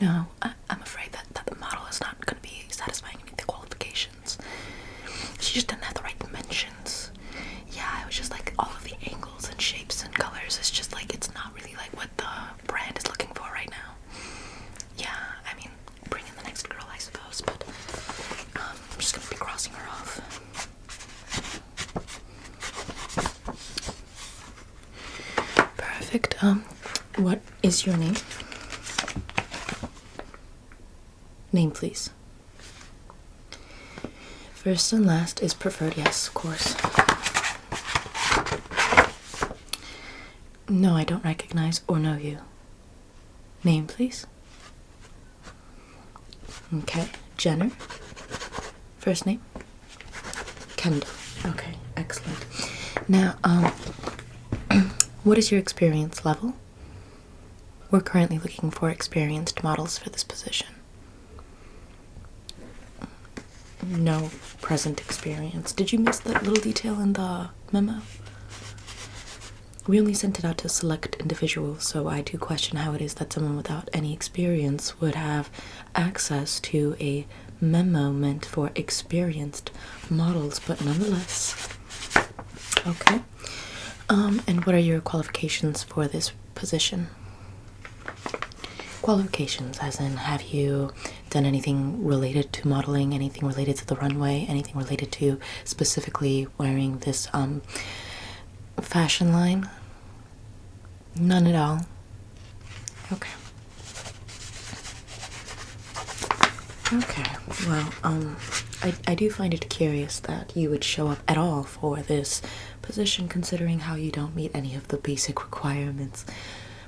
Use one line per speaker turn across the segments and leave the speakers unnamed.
No, I'm afraid that the model is not going to be satisfying any of the qualifications. She just didn't have the right dimensions. Yeah, it was just like all of the angles and shapes and colors. It's just like, it's not really like what the brand is looking for right now. Yeah, I mean, bring in the next girl, I suppose, but I'm just going to be crossing her off. Perfect. What is your name? Name, please. First and last is preferred, yes, of course. No, I don't recognize or know you. Name, please. Okay, Jenner. First name? Kendall. Okay, excellent. Now, what is your experience level? We're currently looking for experienced models for this position. No present experience. Did you miss that little detail in the memo? We only sent it out to select individuals, so I do question how it is that someone without any experience would have access to a memo meant for experienced models, but nonetheless. Okay. And what are your qualifications for this position? Qualifications, as in, have you done anything related to modeling, anything related to the runway, anything related to specifically wearing this fashion line? None at all. Okay. Okay, well, I do find it curious that you would show up at all for this position, considering how you don't meet any of the basic requirements.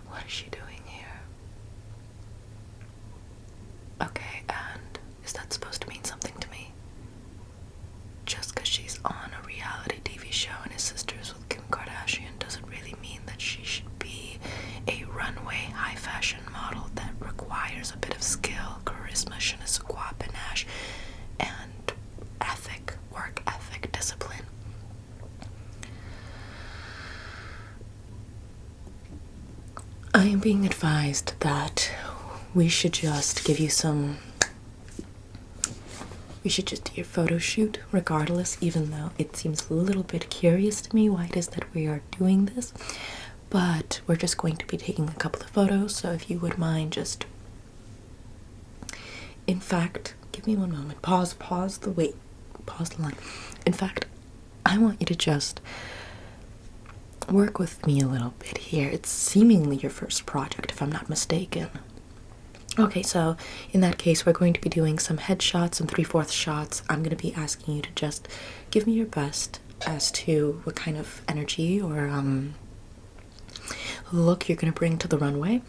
What is she doing here? Okay, and is that supposed to mean something to me? Just because she's on a reality TV show and is sisters with Kim Kardashian doesn't really mean that she should be a runway high fashion model that requires a bit of skill, charisma, je ne sais quoi, panache, and ethic, work ethic, discipline. I am being advised that we should just give you some... We should just do your photo shoot regardless, even though it seems a little bit curious to me why it is that we are doing this. But we're just going to be taking a couple of photos, so if you would mind just... In fact, give me one moment. Pause the line. In fact, I want you to just work with me a little bit here. It's seemingly your first project, if I'm not mistaken. Okay, so in that case, we're going to be doing some headshots, some 3/4 shots. I'm going to be asking you to just give me your best as to what kind of energy or look you're going to bring to the runway,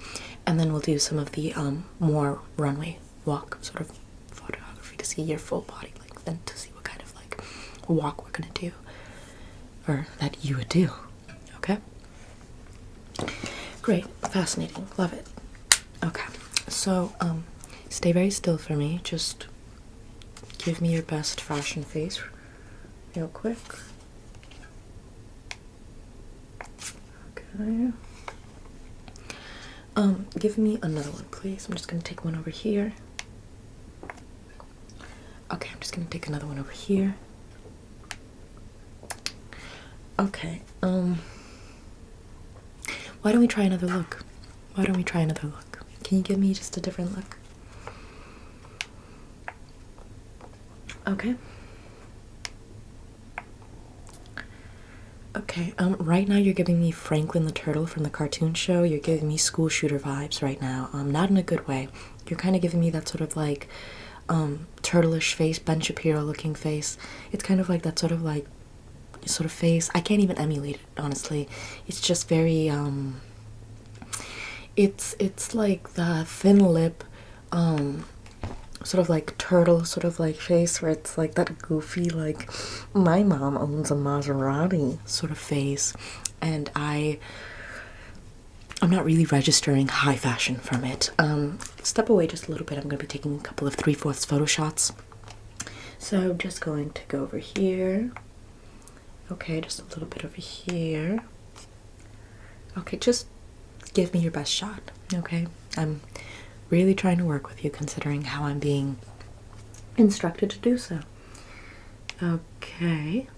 and then we'll do some of the more runway walk sort of photography to see your full body length and to see what kind of like walk we're going to do, or that you would do. Okay? Great. Fascinating. Love it. Okay. So, stay very still for me. Just give me your best fashion face real quick. Okay. Give me another one, please. I'm just gonna take one over here. Okay, I'm just gonna take another one over here. Okay, why don't we try another look? Can you give me just a different look? Okay. Okay, right now you're giving me Franklin the Turtle from the cartoon show. You're giving me school shooter vibes right now. Not in a good way. You're kind of giving me that sort of like, turtleish face, Ben Shapiro looking face. It's kind of like that sort of face. I can't even emulate it, honestly. It's just very, it's like the thin lip, sort of like turtle sort of like face where it's like that goofy like my mom owns a Maserati sort of face, and I'm not really registering high fashion from it. Step away just a little bit. I'm going to be taking a couple of 3/4 photo shots. So I'm just going to go over here. Okay, just a little bit over here. Okay, just give me your best shot, okay? I'm really trying to work with you considering how I'm being instructed to do so. Okay.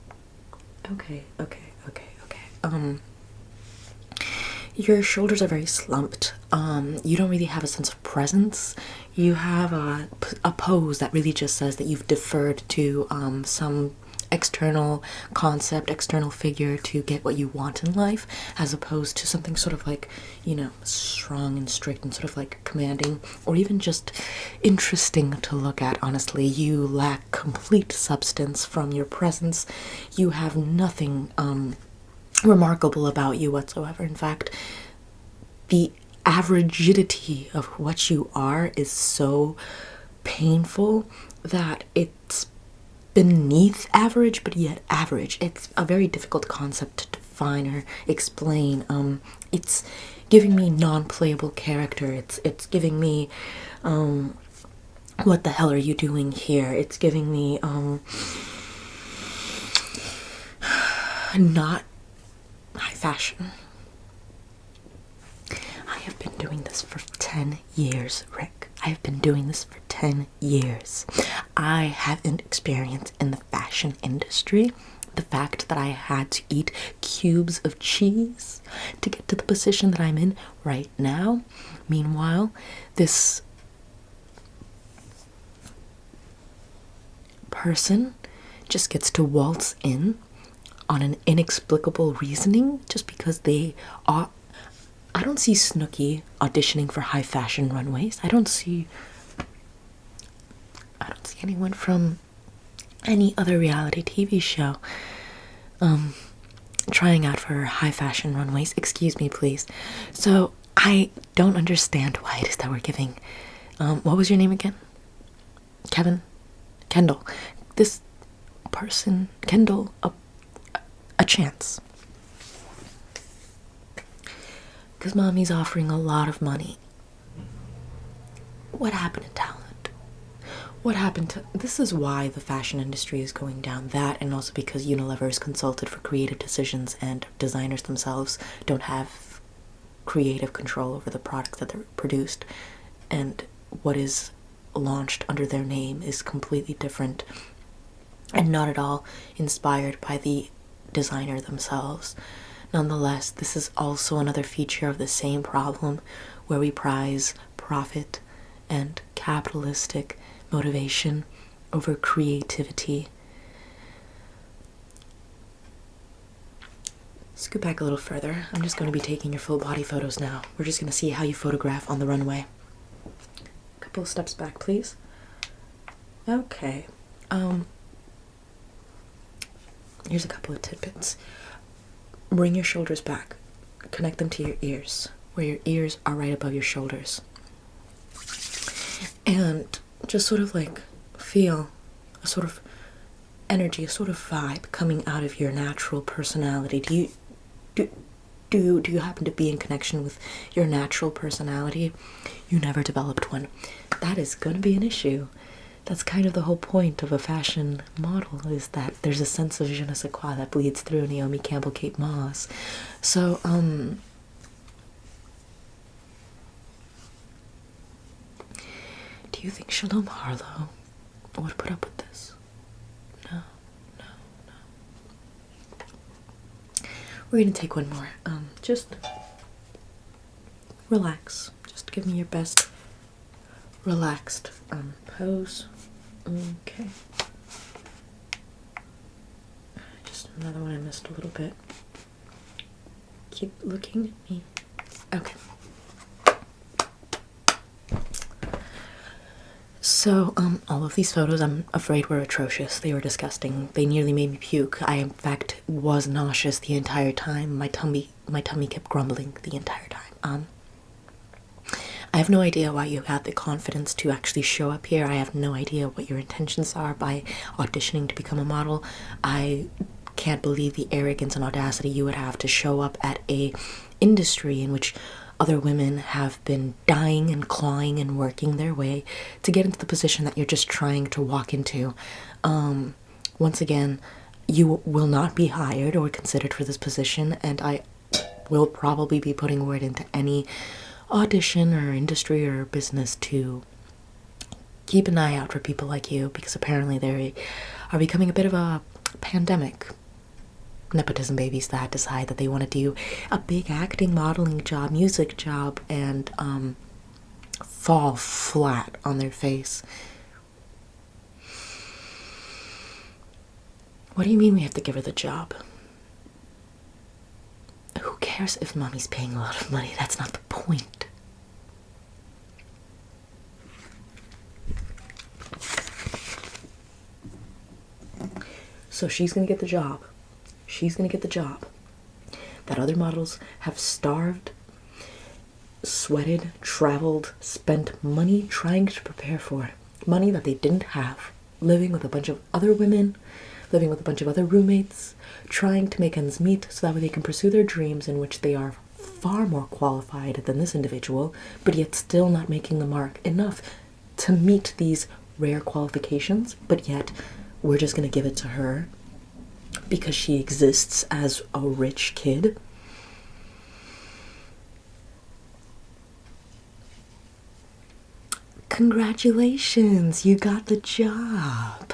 Your shoulders are very slumped. You don't really have a sense of presence. You have a pose that really just says that you've deferred to some external concept, external figure to get what you want in life, as opposed to something sort of like, strong and strict and sort of like commanding, or even just interesting to look at. Honestly, you lack complete substance from your presence. You have nothing remarkable about you whatsoever. In fact, the averagity of what you are is so painful that it's beneath average, but yet average. It's a very difficult concept to define or explain. It's giving me non-playable character. It's giving me what the hell are you doing here? It's giving me not high fashion. I have been doing this for 10 years, Rick. I have been doing this for 10 years. I haven't experience in the fashion industry. The fact that I had to eat cubes of cheese to get to the position that I'm in right now. Meanwhile, this person just gets to waltz in on an inexplicable reasoning just because they are. I don't see Snooki auditioning for high fashion runways. I don't see anyone from any other reality TV show trying out for high fashion runways. Excuse me, please. So I don't understand why it is that we're giving what was your name again? Kendall. This person, Kendall, a chance. Because mommy's offering a lot of money. What happened to talent? What happened to... This is why the fashion industry is going down. That, and also because Unilever is consulted for creative decisions and designers themselves don't have creative control over the products that they're produced. And what is launched under their name is completely different and not at all inspired by the designer themselves. Nonetheless, this is also another feature of the same problem where we prize profit and capitalistic motivation over creativity. Scoot back a little further. I'm just going to be taking your full body photos now. We're just going to see how you photograph on the runway. A couple of steps back, please. Okay. Here's a couple of tidbits. Bring your shoulders back. Connect them to your ears, where your ears are right above your shoulders. And just sort of like feel a sort of energy, a sort of vibe coming out of your natural personality. Do you happen to be in connection with your natural personality? You never developed one. That is going to be an issue. That's kind of the whole point of a fashion model, is that there's a sense of je ne sais quoi that bleeds through Naomi Campbell, Kate Moss. So, do you think Shalom Harlow would put up with this? No. We're gonna take one more. Just relax. Just give me your best relaxed pose. Okay. Just another one I missed a little bit. Keep looking at me. Okay. So, all of these photos, I'm afraid, were atrocious. They were disgusting. They nearly made me puke. I, in fact, was nauseous the entire time. My tummy kept grumbling the entire time. I have no idea why you had the confidence to actually show up here. I have no idea what your intentions are by auditioning to become a model. I can't believe the arrogance and audacity you would have to show up at a industry in which other women have been dying and clawing and working their way to get into the position that you're just trying to walk into. Once again, you will not be hired or considered for this position, and I will probably be putting word into any audition or industry or business to keep an eye out for people like you, because apparently they are becoming a bit of a pandemic. Nepotism babies that decide that they want to do a big acting, modeling job, music job, and fall flat on their face. What do you mean we have to give her the job? Who cares if mommy's paying a lot of money? That's not the point. So she's gonna get the job. She's gonna get the job that other models have starved, sweated, traveled, spent money trying to prepare for. Money that they didn't have. Living with a bunch of other women, living with a bunch of other roommates, trying to make ends meet so that way they can pursue their dreams, in which they are far more qualified than this individual, but yet still not making the mark enough to meet these rare qualifications, but yet we're just gonna give it to her because she exists as a rich kid. Congratulations, you got the job.